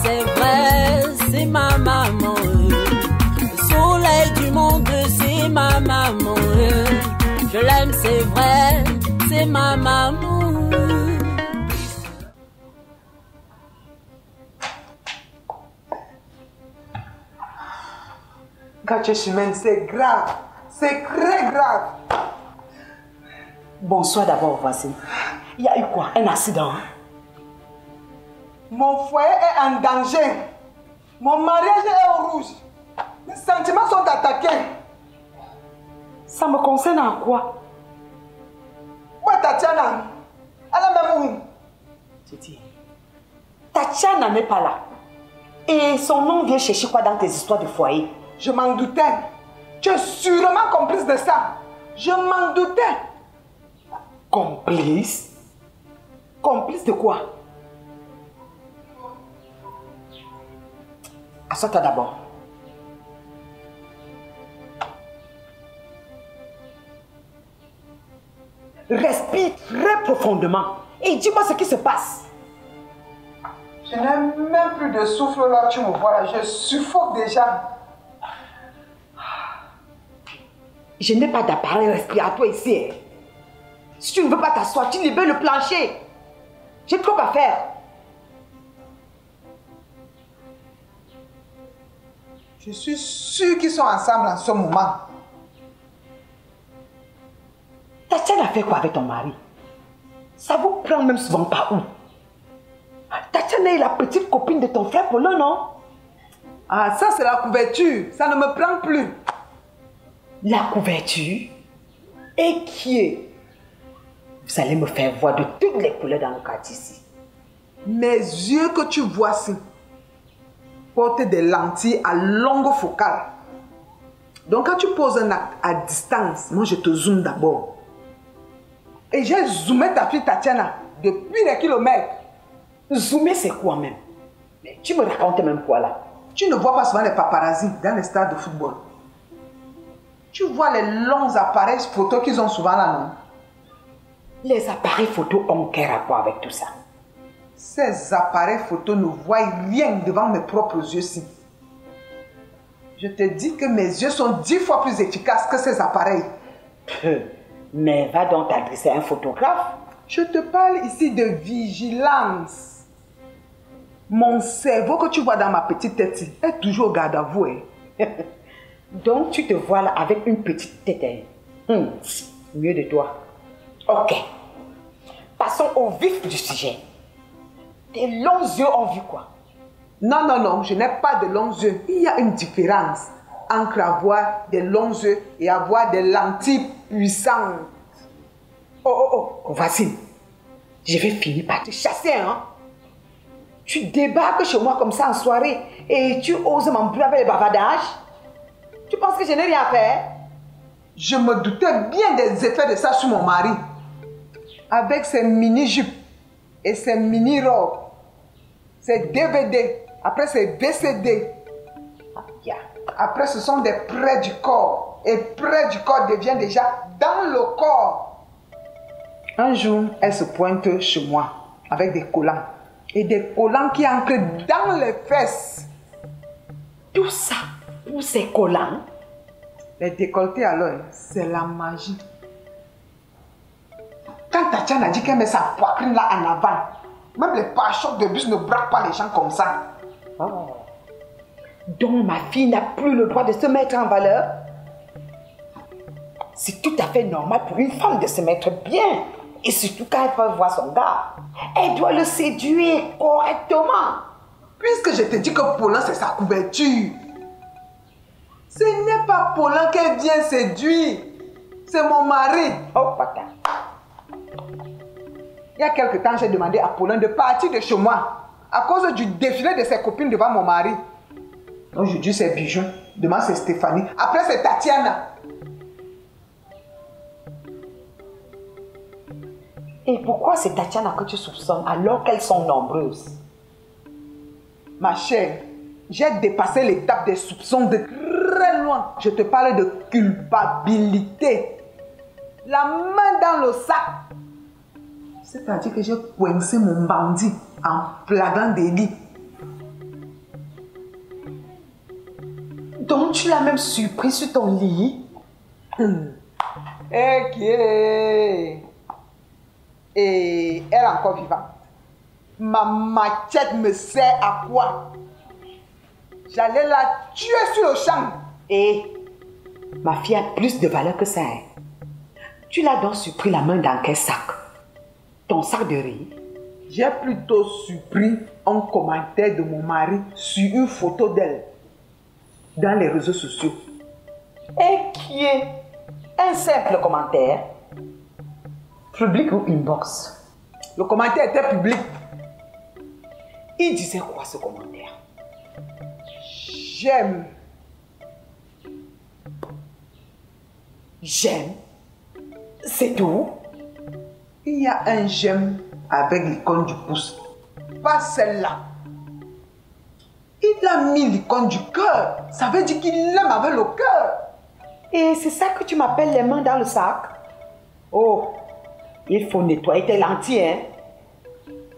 C'est vrai, c'est ma maman. Le soleil du monde, c'est ma maman. Je l'aime, c'est vrai, c'est ma maman. Gatchechimène, c'est grave. C'est très grave. Bonsoir d'abord, voici. Il y a eu quoi? Un accident? Mon foyer est en danger. Mon mariage est au rouge. Les sentiments sont attaqués. Ça me concerne en quoi? Où est Tatiana? Elle est même où? Titi, Tatiana n'est pas là. Et son nom vient chercher quoi dans tes histoires de foyer? Je m'en doutais. Tu es sûrement complice de ça. Je m'en doutais. Complice? Complice de quoi? Assois-toi d'abord. Respire très profondément et dis-moi ce qui se passe. Je n'ai même plus de souffle là, tu me vois là. Je suffoque déjà. Je n'ai pas d'appareil respiratoire ici. Si tu ne veux pas t'asseoir, tu libères le plancher. J'ai trop à faire. Je suis sûre qu'ils sont ensemble en ce moment. Tatiana a fait quoi avec ton mari? Ça vous prend même souvent par où? Tatiana est la petite copine de ton frère Paulin, non? Ah, ça c'est la couverture. Ça ne me prend plus. La couverture? Et qui est? Vous allez me faire voir de toutes les couleurs dans le quartier ici. Mes yeux que tu vois ici portent des lentilles à longue focale. Donc quand tu poses un acte à distance, moi je te zoome d'abord. Et j'ai zoomé ta fille Tatiana depuis des kilomètres. Zoomer c'est quoi même? Mais tu me racontes même quoi là? Tu ne vois pas souvent les paparazzis dans les stades de football. Tu vois les longs appareils photos qu'ils ont souvent là, non? Les appareils photos ont quel rapport avec tout ça? Ces appareils photos ne voient rien devant mes propres yeux-ci. Je te dis que mes yeux sont 10 fois plus efficaces que ces appareils. Mais va donc t'adresser à un photographe. Je te parle ici de vigilance. Mon cerveau que tu vois dans ma petite tête est toujours au garde à vous. Donc tu te vois là avec une petite tête. Mieux de toi. Ok. Passons au vif du sujet. Tes longs yeux ont vu quoi? Non, non, non, je n'ai pas de longs yeux. Il y a une différence entre avoir des longs yeux et avoir des lentilles puissantes. Voici. Je vais finir par te chasser, hein? Tu débarques chez moi comme ça en soirée et tu oses m'embrouiller avec les bavardages? Tu penses que je n'ai rien à faire? Je me doutais bien des effets de ça sur mon mari. Avec ses mini-jupes et ses mini-robes, ses DVD, après ses VCD. Après, ce sont des près du corps. Et près du corps devient déjà dans le corps. Un jour, elle se pointe chez moi avec des collants. Et des collants qui entrent dans les fesses. Tout ça pour ces collants? Les décolletés alors, c'est la magie. Quand Tatiana a dit qu'elle met sa poitrine là en avant, même les pare-chocs de bus ne braquent pas les gens comme ça. Oh. Donc ma fille n'a plus le droit de se mettre en valeur? C'est tout à fait normal pour une femme de se mettre bien. Et surtout quand elle peut voir son gars. Elle doit le séduire correctement. Puisque je te dis que Paulin c'est sa couverture. Ce n'est pas Paulin qu'elle vient séduire. C'est mon mari. Oh pata. Il y a quelque temps, j'ai demandé à Paulin de partir de chez moi à cause du défilé de ses copines devant mon mari. Aujourd'hui, c'est Bijou. Demain, c'est Stéphanie. Après, c'est Tatiana. Et pourquoi c'est Tatiana que tu soupçonnes alors qu'elles sont nombreuses? Ma chère, j'ai dépassé l'étape des soupçons de très loin. Je te parle de culpabilité. La main dans le sac. C'est-à-dire que j'ai coincé mon bandit en flagrant délit. Donc tu l'as même surpris sur ton lit? Ok. Et elle est encore vivante. Ma machette me sert à quoi? J'allais la tuer sur le champ. Et ma fille a plus de valeur que ça. Hein. Tu l'as donc surpris la main dans quel sac? Ton sac de riz? J'ai plutôt surpris un commentaire de mon mari sur une photo d'elle dans les réseaux sociaux. Et qui est un simple commentaire? Public ou inbox? Le commentaire était public. Il disait quoi ce commentaire? J'aime. J'aime? C'est tout? Il y a un j'aime avec l'icône du pouce. Pas celle-là. Il a mis l'icône du cœur. Ça veut dire qu'il l'aime avec le cœur. Et c'est ça que tu m'appelles les mains dans le sac? Oh, il faut nettoyer tes lentilles, hein?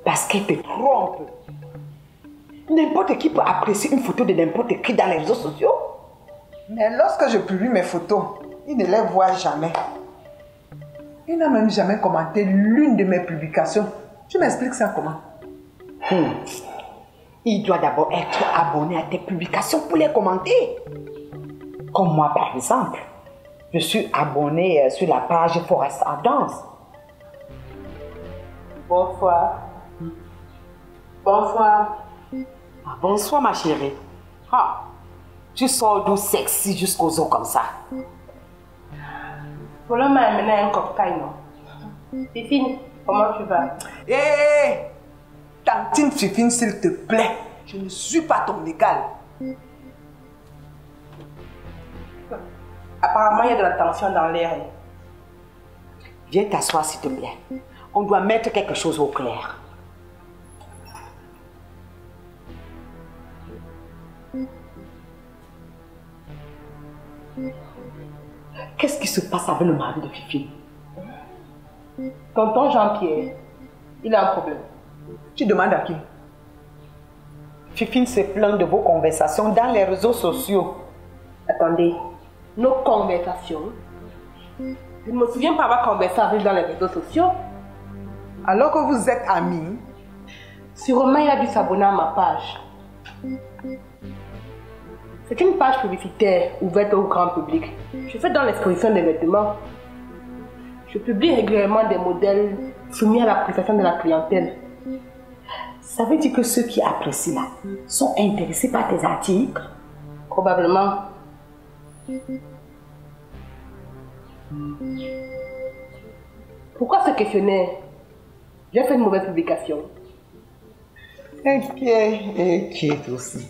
Parce qu'elle te trompe. N'importe qui peut apprécier une photo de n'importe qui dans les réseaux sociaux. Mais lorsque je publie mes photos, il ne les voit jamais. Il n'a même jamais commenté l'une de mes publications. Tu m'expliques ça comment? Il doit d'abord être abonné à tes publications pour les commenter. Comme moi par exemple. Je suis abonné sur la page Forest en danse. Bonsoir. Bonsoir. Ah, bonsoir ma chérie. Ah, tu sors d'où sexy jusqu'aux os comme ça. Voilà m'a amené un cocktail, non? Fifine, comment tu vas? Hé, tantine Fifine, s'il te plaît. Je ne suis pas ton égal. Apparemment, il y a de la tension dans l'air. Viens t'asseoir s'il te plaît. On doit mettre quelque chose au clair. Qu'est-ce qui se passe avec le mari de Fifi? Tonton Jean-Pierre, il a un problème. Tu demandes à qui? Fifine se plaint de vos conversations dans les réseaux sociaux. Attendez, nos conversations? Je ne me souviens pas avoir conversé avec dans les réseaux sociaux. Alors que vous êtes amis? Sûrement, il a dû s'abonner à ma page. C'est une page publicitaire ouverte au grand public. Je fais dans l'exposition des vêtements. Je publie régulièrement des modèles soumis à l'appréciation de la clientèle. Ça veut dire que ceux qui apprécient là sont intéressés par tes articles? Probablement. Pourquoi ce questionnaire? J'ai fait une mauvaise publication. Ok, aussi.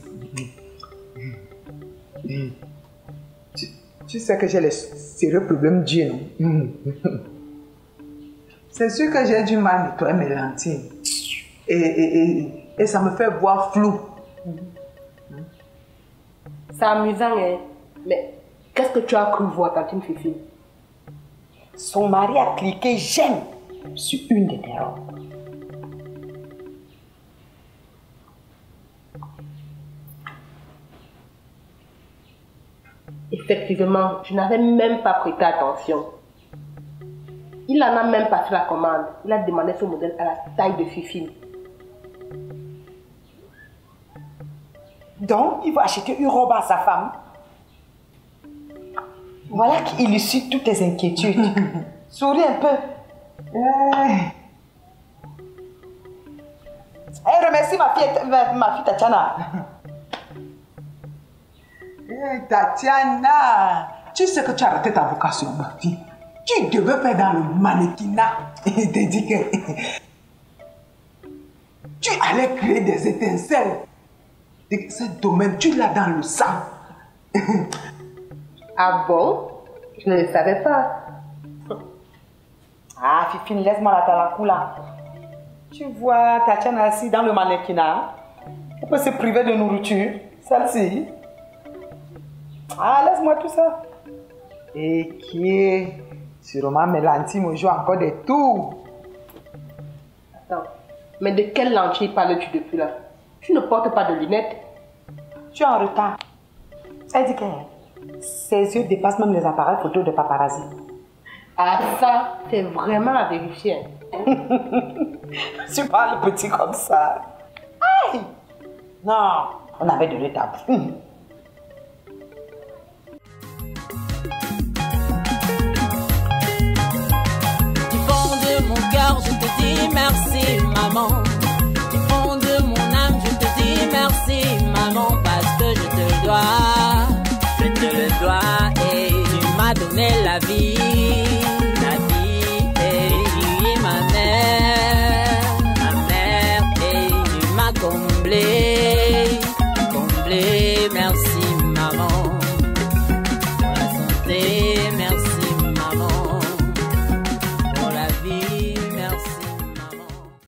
Tu sais que j'ai les sérieux problèmes d'yeux, non? C'est sûr que j'ai du mal à nettoyer mes lentilles. Et ça me fait voir flou. C'est amusant, hein? Mais qu'est-ce que tu as cru voir, tantine Fifi? Son mari a cliqué j'aime sur une de tes robes. Effectivement, je n'avais même pas prêté attention. Il n'en a même pas fait la commande. Il a demandé ce modèle à la taille de Fifi. Donc, il va acheter une robe à sa femme. Voilà qui illustre toutes tes inquiétudes. Souris un peu. Remercie ma fille Tatiana. Tatiana, tu sais que tu as raté ta vocation, ma fille. Tu devais faire dans le mannequinat. Et te dis que tu allais créer des étincelles. Ce domaine, tu l'as dans le sang. Ah bon? Je ne le savais pas. Ah, Fifine, laisse-moi la talakou là. Tu vois Tatiana assise dans le mannequinat. On peut se priver de nourriture. Celle-ci. Ah, laisse-moi tout ça. Et qui est sûrement Mélanti me joue encore des tours. Attends, mais de quelle lentille parles-tu depuis là? Tu ne portes pas de lunettes. Tu es en retard. Elle dit que ses yeux dépassent même les appareils photo de paparazzi. Ah ça, c'est vraiment à vérifier. Tu parles petit comme ça. Aïe! Non, on avait de l'étape. Du fond de mon cœur, je te dis merci, maman. Du fond de mon âme, je te dis merci, maman, parce que je te le dois. Je te le dois et tu m'as donné la vie.